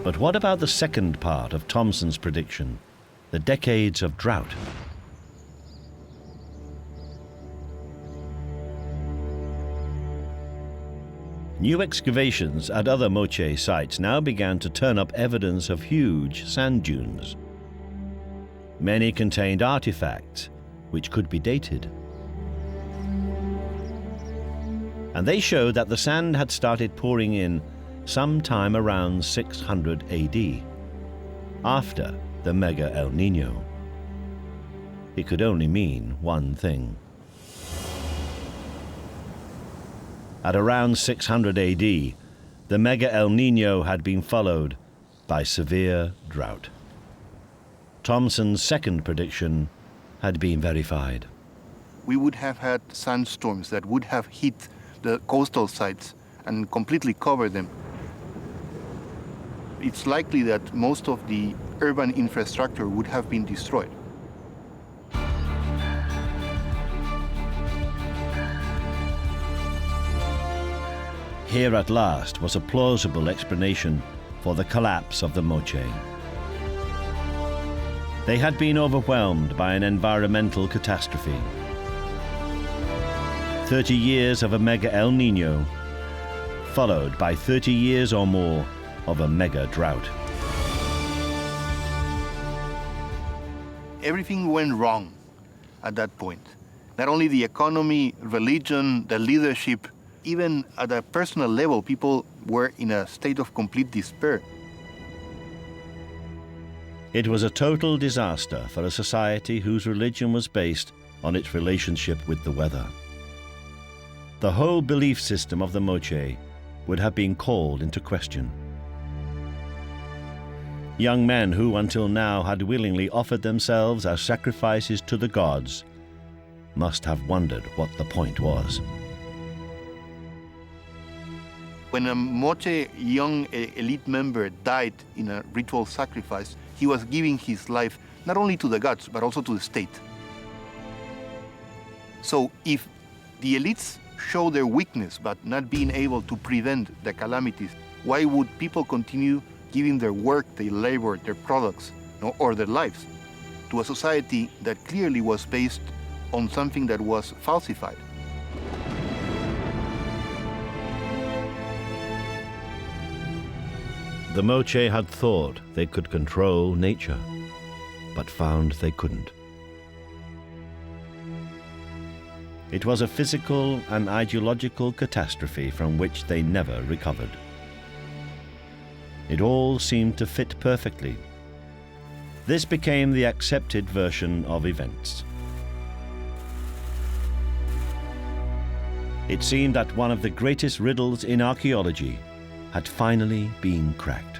But what about the second part of Thomson's prediction, the decades of drought? New excavations at other Moche sites now began to turn up evidence of huge sand dunes. Many contained artifacts which could be dated. And they showed that the sand had started pouring in sometime around 600 AD, after the Mega El Nino. It could only mean one thing. At around 600 AD, the Mega El Nino had been followed by severe drought. Thomson's second prediction had been verified. We would have had sandstorms that would have hit the coastal sites and completely covered them. It's likely that most of the urban infrastructure would have been destroyed. Here at last was a plausible explanation for the collapse of the Moche. They had been overwhelmed by an environmental catastrophe. 30 years of a mega El Nino, followed by 30 years or more of a mega drought. Everything went wrong at that point. Not only the economy, religion, the leadership, even at a personal level, people were in a state of complete despair. It was a total disaster for a society whose religion was based on its relationship with the weather. The whole belief system of the Moche would have been called into question. Young men who until now had willingly offered themselves as sacrifices to the gods must have wondered what the point was. When a Moche young elite member died in a ritual sacrifice, he was giving his life not only to the gods, but also to the state. So if the elites show their weakness, but not being able to prevent the calamities, why would people continue giving their work, their labor, their products, or their lives to a society that clearly was based on something that was falsified? The Moche had thought they could control nature, but found they couldn't. It was a physical and ideological catastrophe from which they never recovered. It all seemed to fit perfectly. This became the accepted version of events. It seemed that one of the greatest riddles in archaeology had finally been cracked.